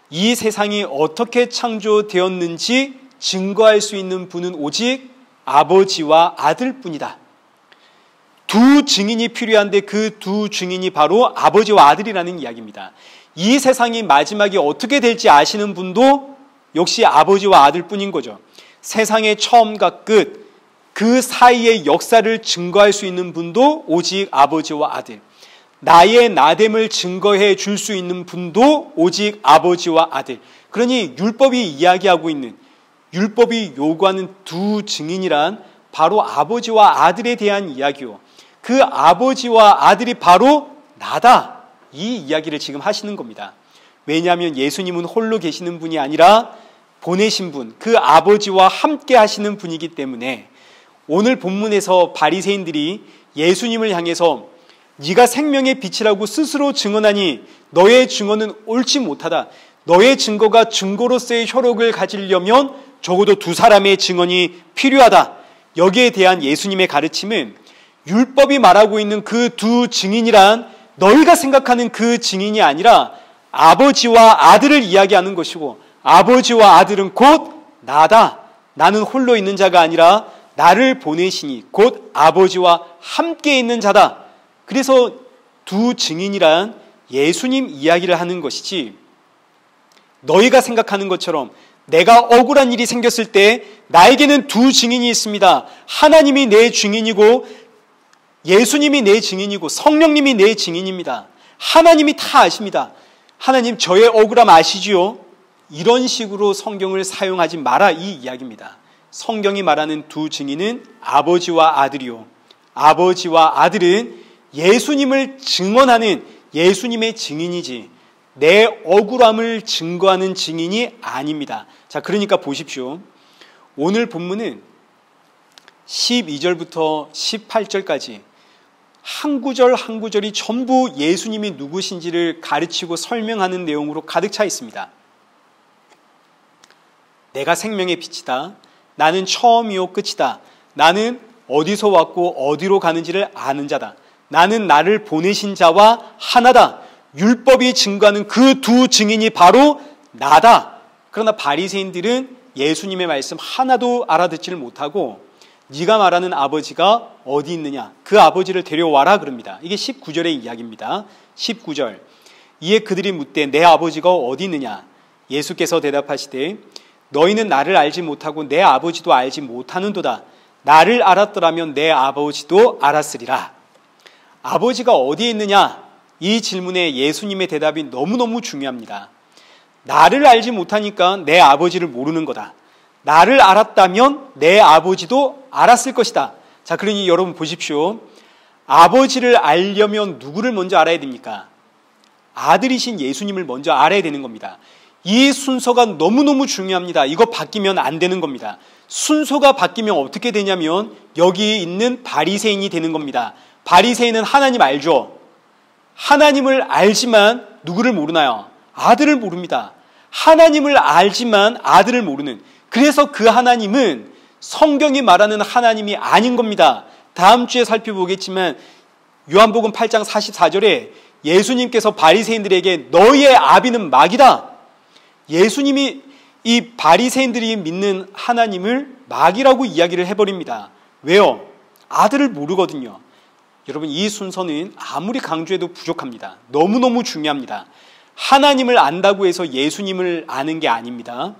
이 세상이 어떻게 창조되었는지 증거할 수 있는 분은 오직 아버지와 아들뿐이다. 두 증인이 필요한데 그 두 증인이 바로 아버지와 아들이라는 이야기입니다. 이 세상이 마지막에 어떻게 될지 아시는 분도 역시 아버지와 아들뿐인 거죠. 세상의 처음과 끝, 그 사이의 역사를 증거할 수 있는 분도 오직 아버지와 아들, 나의 나됨을 증거해 줄 수 있는 분도 오직 아버지와 아들. 그러니 율법이 이야기하고 있는, 율법이 요구하는 두 증인이란 바로 아버지와 아들에 대한 이야기요, 그 아버지와 아들이 바로 나다, 이 이야기를 지금 하시는 겁니다. 왜냐하면 예수님은 홀로 계시는 분이 아니라 보내신 분, 그 아버지와 함께 하시는 분이기 때문에 오늘 본문에서 바리새인들이 예수님을 향해서 네가 생명의 빛이라고 스스로 증언하니 너의 증언은 옳지 못하다. 너의 증거가 증거로서의 효력을 가지려면 적어도 두 사람의 증언이 필요하다. 여기에 대한 예수님의 가르침은 율법이 말하고 있는 그 두 증인이란 너희가 생각하는 그 증인이 아니라 아버지와 아들을 이야기하는 것이고, 아버지와 아들은 곧 나다. 나는 홀로 있는 자가 아니라 나를 보내시니 곧 아버지와 함께 있는 자다. 그래서 두 증인이란 예수님 이야기를 하는 것이지, 너희가 생각하는 것처럼 내가 억울한 일이 생겼을 때 나에게는 두 증인이 있습니다. 하나님이 내 증인이고 예수님이 내 증인이고 성령님이 내 증인입니다. 하나님이 다 아십니다. 하나님 저의 억울함 아시지요? 이런 식으로 성경을 사용하지 마라, 이 이야기입니다. 성경이 말하는 두 증인은 아버지와 아들이요, 아버지와 아들은 예수님을 증언하는 예수님의 증인이지 내 억울함을 증거하는 증인이 아닙니다. 자, 그러니까 보십시오. 오늘 본문은 12절부터 18절까지 한 구절 한 구절이 전부 예수님이 누구신지를 가르치고 설명하는 내용으로 가득 차 있습니다. 내가 생명의 빛이다. 나는 처음이요 끝이다. 나는 어디서 왔고 어디로 가는지를 아는 자다. 나는 나를 보내신 자와 하나다. 율법이 증거하는 그 두 증인이 바로 나다. 그러나 바리새인들은 예수님의 말씀 하나도 알아듣지를 못하고 네가 말하는 아버지가 어디 있느냐, 그 아버지를 데려와라 그럽니다. 이게 19절의 이야기입니다. 19절. 이에 그들이 묻되 내 아버지가 어디 있느냐. 예수께서 대답하시되 너희는 나를 알지 못하고 내 아버지도 알지 못하는도다. 나를 알았더라면 내 아버지도 알았으리라. 아버지가 어디에 있느냐, 이 질문에 예수님의 대답이 너무너무 중요합니다. 나를 알지 못하니까 내 아버지를 모르는 거다. 나를 알았다면 내 아버지도 알았을 것이다. 자, 그러니 여러분 보십시오. 아버지를 알려면 누구를 먼저 알아야 됩니까? 아들이신 예수님을 먼저 알아야 되는 겁니다. 이 순서가 너무너무 중요합니다. 이거 바뀌면 안 되는 겁니다. 순서가 바뀌면 어떻게 되냐면 여기 있는 바리새인이 되는 겁니다. 바리새인은 하나님 알죠? 하나님을 알지만 누구를 모르나요? 아들을 모릅니다. 하나님을 알지만 아들을 모르는, 그래서 그 하나님은 성경이 말하는 하나님이 아닌 겁니다. 다음 주에 살펴보겠지만 요한복음 8장 44절에 예수님께서 바리새인들에게 너희의 아비는 마귀다. 예수님이 이 바리새인들이 믿는 하나님을 마귀라고 이야기를 해버립니다. 왜요? 아들을 모르거든요. 여러분, 이 순서는 아무리 강조해도 부족합니다. 너무너무 중요합니다. 하나님을 안다고 해서 예수님을 아는 게 아닙니다.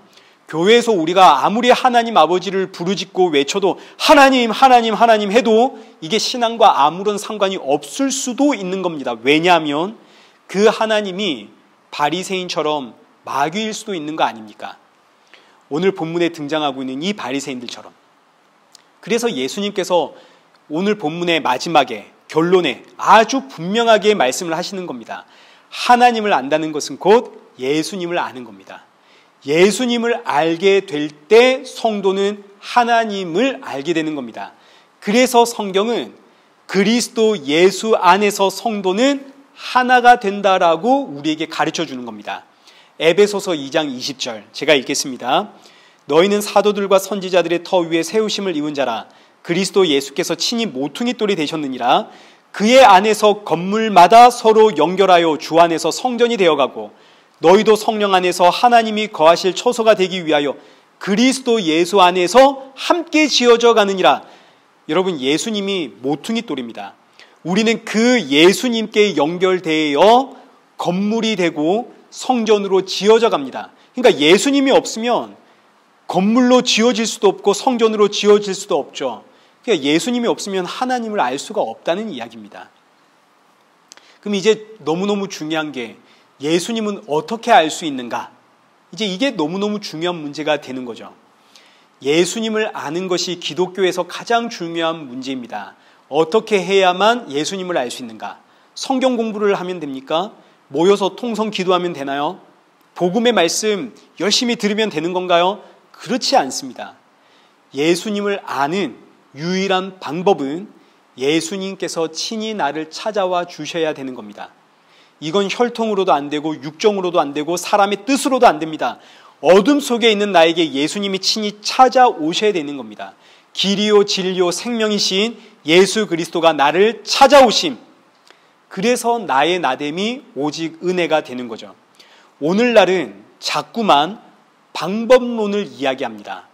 교회에서 우리가 아무리 하나님 아버지를 부르짖고 외쳐도 하나님 하나님 하나님 해도 이게 신앙과 아무런 상관이 없을 수도 있는 겁니다. 왜냐하면 그 하나님이 바리새인처럼 마귀일 수도 있는 거 아닙니까? 오늘 본문에 등장하고 있는 이 바리새인들처럼. 그래서 예수님께서 오늘 본문의 마지막에 결론에 아주 분명하게 말씀을 하시는 겁니다. 하나님을 안다는 것은 곧 예수님을 아는 겁니다. 예수님을 알게 될 때 성도는 하나님을 알게 되는 겁니다. 그래서 성경은 그리스도 예수 안에서 성도는 하나가 된다라고 우리에게 가르쳐 주는 겁니다. 에베소서 2장 20절 제가 읽겠습니다. 너희는 사도들과 선지자들의 터 위에 세우심을 입은 자라. 그리스도 예수께서 친히 모퉁이 돌이 되셨느니라. 그의 안에서 건물마다 서로 연결하여 주 안에서 성전이 되어가고 너희도 성령 안에서 하나님이 거하실 처소가 되기 위하여 그리스도 예수 안에서 함께 지어져 가느니라. 여러분, 예수님이 모퉁이 돌입니다. 우리는 그 예수님께 연결되어 건물이 되고 성전으로 지어져 갑니다. 그러니까 예수님이 없으면 건물로 지어질 수도 없고 성전으로 지어질 수도 없죠. 그러니까 예수님이 없으면 하나님을 알 수가 없다는 이야기입니다. 그럼 이제 너무너무 중요한 게 예수님은 어떻게 알 수 있는가? 이제 이게 너무너무 중요한 문제가 되는 거죠. 예수님을 아는 것이 기독교에서 가장 중요한 문제입니다. 어떻게 해야만 예수님을 알 수 있는가? 성경 공부를 하면 됩니까? 모여서 통성 기도하면 되나요? 복음의 말씀 열심히 들으면 되는 건가요? 그렇지 않습니다. 예수님을 아는 유일한 방법은 예수님께서 친히 나를 찾아와 주셔야 되는 겁니다. 이건 혈통으로도 안 되고 육정으로도 안 되고 사람의 뜻으로도 안 됩니다. 어둠 속에 있는 나에게 예수님이 친히 찾아오셔야 되는 겁니다. 길이요 진리요 생명이신 예수 그리스도가 나를 찾아오심. 그래서 나의 나됨이 오직 은혜가 되는 거죠. 오늘날은 자꾸만 방법론을 이야기합니다.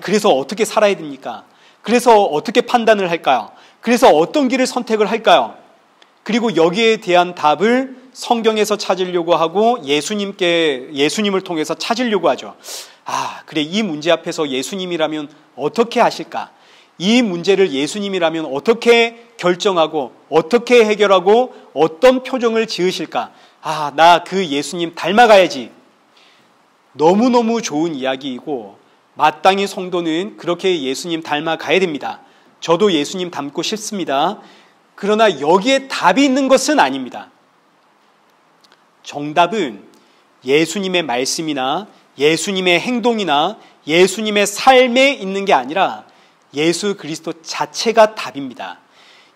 그래서 어떻게 살아야 됩니까? 그래서 어떻게 판단을 할까요? 그래서 어떤 길을 선택을 할까요? 그리고 여기에 대한 답을 성경에서 찾으려고 하고 예수님을 통해서 찾으려고 하죠. 그래, 이 문제 앞에서 예수님이라면 어떻게 하실까? 이 문제를 예수님이라면 어떻게 결정하고 어떻게 해결하고 어떤 표정을 지으실까? 나 그 예수님 닮아가야지. 너무너무 좋은 이야기이고 마땅히 성도는 그렇게 예수님 닮아가야 됩니다. 저도 예수님 닮고 싶습니다. 그러나 여기에 답이 있는 것은 아닙니다. 정답은 예수님의 말씀이나 예수님의 행동이나 예수님의 삶에 있는 게 아니라 예수 그리스도 자체가 답입니다.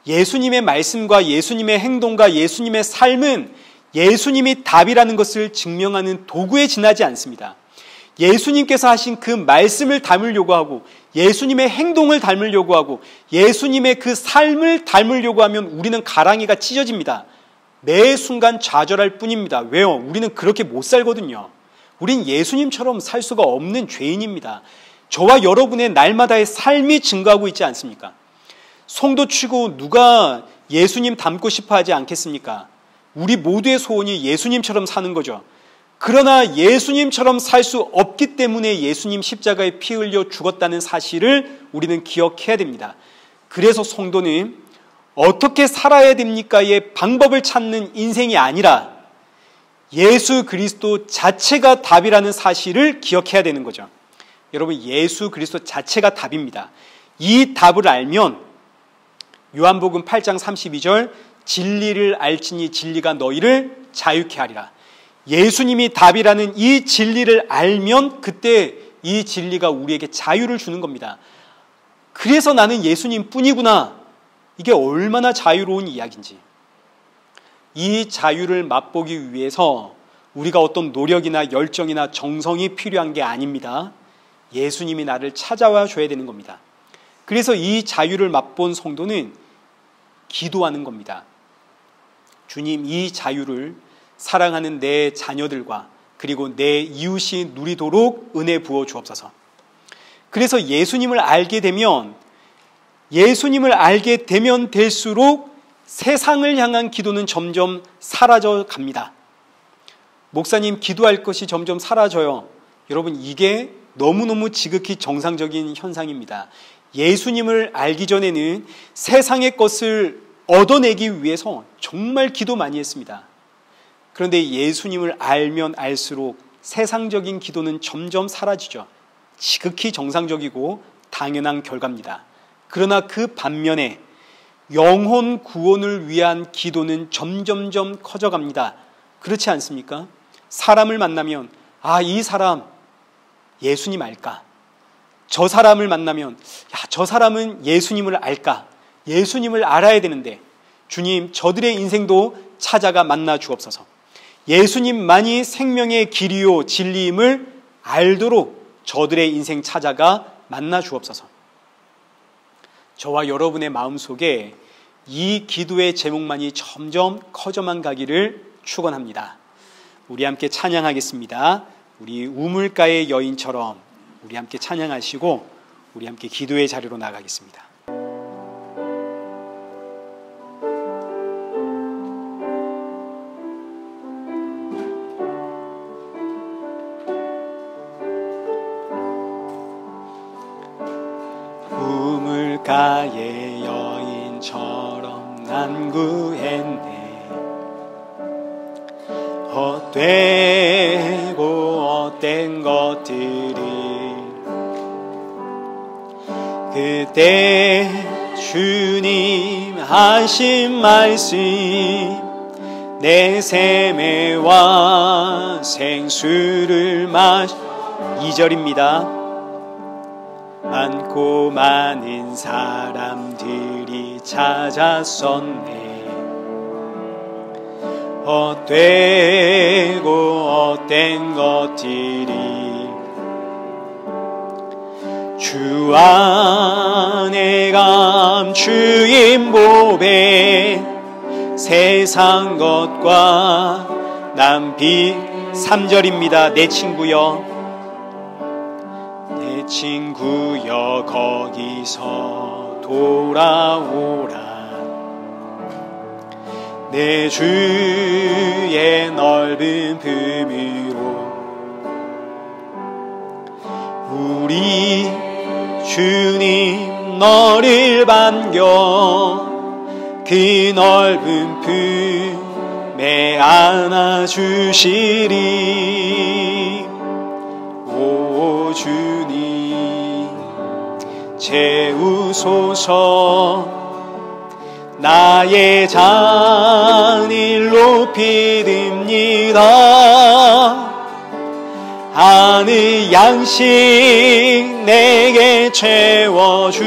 예수님의 말씀과 예수님의 행동과 예수님의 삶은 예수님이 답이라는 것을 증명하는 도구에 지나지 않습니다. 예수님께서 하신 그 말씀을 닮으려고 하고 예수님의 행동을 닮으려고 하고 예수님의 그 삶을 닮으려고 하면 우리는 가랑이가 찢어집니다. 매 순간 좌절할 뿐입니다. 왜요? 우리는 그렇게 못 살거든요. 우린 예수님처럼 살 수가 없는 죄인입니다. 저와 여러분의 날마다의 삶이 증거하고 있지 않습니까? 송도 치고 누가 예수님 닮고 싶어 하지 않겠습니까? 우리 모두의 소원이 예수님처럼 사는 거죠. 그러나 예수님처럼 살 수 없기 때문에 예수님 십자가에 피 흘려 죽었다는 사실을 우리는 기억해야 됩니다. 그래서 성도는 어떻게 살아야 됩니까의 방법을 찾는 인생이 아니라 예수 그리스도 자체가 답이라는 사실을 기억해야 되는 거죠. 여러분, 예수 그리스도 자체가 답입니다. 이 답을 알면 요한복음 8장 32절 진리를 알지니 진리가 너희를 자유케 하리라. 예수님이 답이라는 이 진리를 알면 그때 이 진리가 우리에게 자유를 주는 겁니다. 그래서 나는 예수님 뿐이구나. 이게 얼마나 자유로운 이야기인지. 이 자유를 맛보기 위해서 우리가 어떤 노력이나 열정이나 정성이 필요한 게 아닙니다. 예수님이 나를 찾아와 줘야 되는 겁니다. 그래서 이 자유를 맛본 성도는 기도하는 겁니다. 주님, 이 자유를 사랑하는 내 자녀들과 그리고 내 이웃이 누리도록 은혜 부어 주옵소서. 그래서 예수님을 알게 되면 될수록 세상을 향한 기도는 점점 사라져 갑니다. 목사님, 기도할 것이 점점 사라져요. 여러분, 이게 너무너무 지극히 정상적인 현상입니다. 예수님을 알기 전에는 세상의 것을 얻어내기 위해서 정말 기도 많이 했습니다. 그런데 예수님을 알면 알수록 세상적인 기도는 점점 사라지죠. 지극히 정상적이고 당연한 결과입니다. 그러나 그 반면에 영혼 구원을 위한 기도는 점점점 커져갑니다. 그렇지 않습니까? 사람을 만나면 이 사람 예수님 알까? 저 사람을 만나면 저 사람은 예수님을 알까? 예수님을 알아야 되는데 주님, 저들의 인생도 찾아가 만나 주옵소서. 예수님만이 생명의 길이요 진리임을 알도록 저들의 인생 찾아가 만나 주옵소서. 저와 여러분의 마음속에 이 기도의 제목만이 점점 커져만 가기를 축원합니다. 우리 함께 찬양하겠습니다. 우리 우물가의 여인처럼 우리 함께 찬양하시고 우리 함께 기도의 자리로 나가겠습니다. 우물가의 여인처럼 난 구했네. 헛되고 헛된 것들을 그때 주님 하신 말씀 내 샘에와 생수를 2절입니다. 많고 많은 사람들이 찾았었네. 헛되고 헛된 것들이 주 안에 감추인 보배 세상 것과 남비 3절입니다. 내 친구여 내 친구여 거기서 돌아오라. 내 주의 넓은 품으로 우리 주님 너를 반겨 그 넓은 품에 안아주시리. 오 주님 채우소서. 나의 잔을 높이 듭니다. 하늘 양식 내게 채워주소서.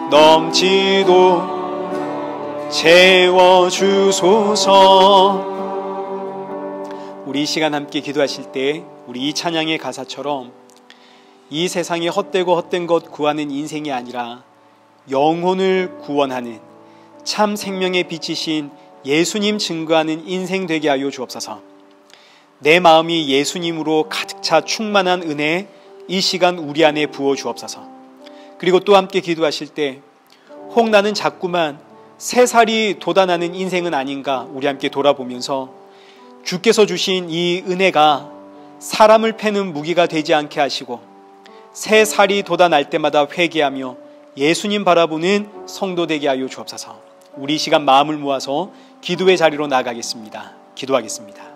넘치도록 채워주소서. 우리 이 시간 함께 기도하실 때 우리 이 찬양의 가사처럼 이 세상에 헛되고 헛된 것 구하는 인생이 아니라 영혼을 구원하는 참 생명의 빛이신 예수님 증거하는 인생 되게 하여 주옵소서. 내 마음이 예수님으로 가득 차 충만한 은혜 이 시간 우리 안에 부어 주옵소서. 그리고 또 함께 기도하실 때 혹 나는 자꾸만 새살이 돋아나는 인생은 아닌가 우리 함께 돌아보면서 주께서 주신 이 은혜가 사람을 패는 무기가 되지 않게 하시고 새살이 돋아날 때마다 회개하며 예수님 바라보는 성도 되게 하여 주옵소서. 우리 이 시간 마음을 모아서 기도의 자리로 나가겠습니다. 기도하겠습니다.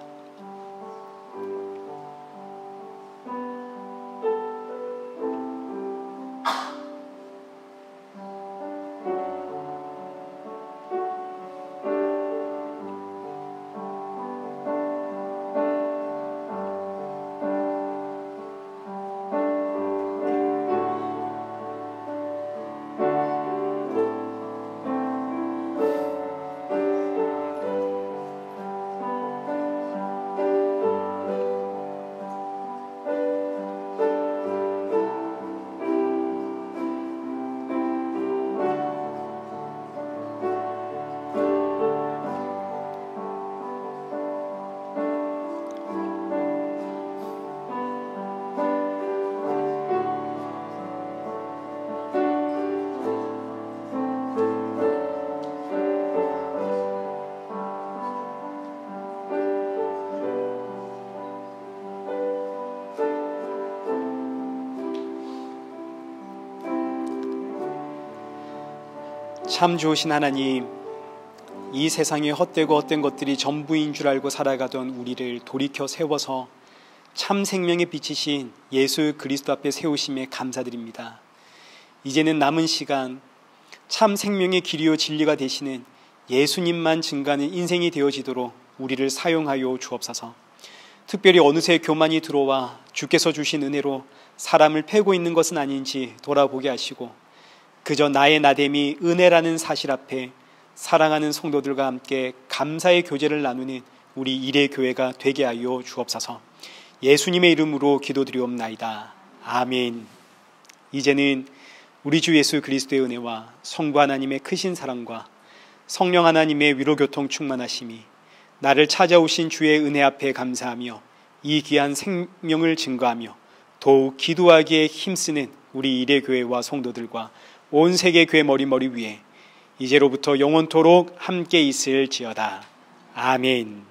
참 좋으신 하나님, 이 세상에 헛되고 헛된 것들이 전부인 줄 알고 살아가던 우리를 돌이켜 세워서 참 생명의 빛이신 예수 그리스도 앞에 세우심에 감사드립니다. 이제는 남은 시간 참 생명의 길이요 진리가 되시는 예수님만 증가하는 인생이 되어지도록 우리를 사용하여 주옵소서. 특별히 어느새 교만이 들어와 주께서 주신 은혜로 사람을 패고 있는 것은 아닌지 돌아보게 하시고 그저 나의 나됨이 은혜라는 사실 앞에 사랑하는 성도들과 함께 감사의 교제를 나누는 우리 일회교회가 되게 하여 주옵소서. 예수님의 이름으로 기도드리옵나이다. 아멘. 이제는 우리 주 예수 그리스도의 은혜와 성부 하나님의 크신 사랑과 성령 하나님의 위로교통 충만하심이 나를 찾아오신 주의 은혜 앞에 감사하며 이 귀한 생명을 증거하며 더욱 기도하기에 힘쓰는 우리 일회교회와 성도들과 온 세계 교회 머리머리 위에 이제로부터 영원토록 함께 있을지어다. 아멘.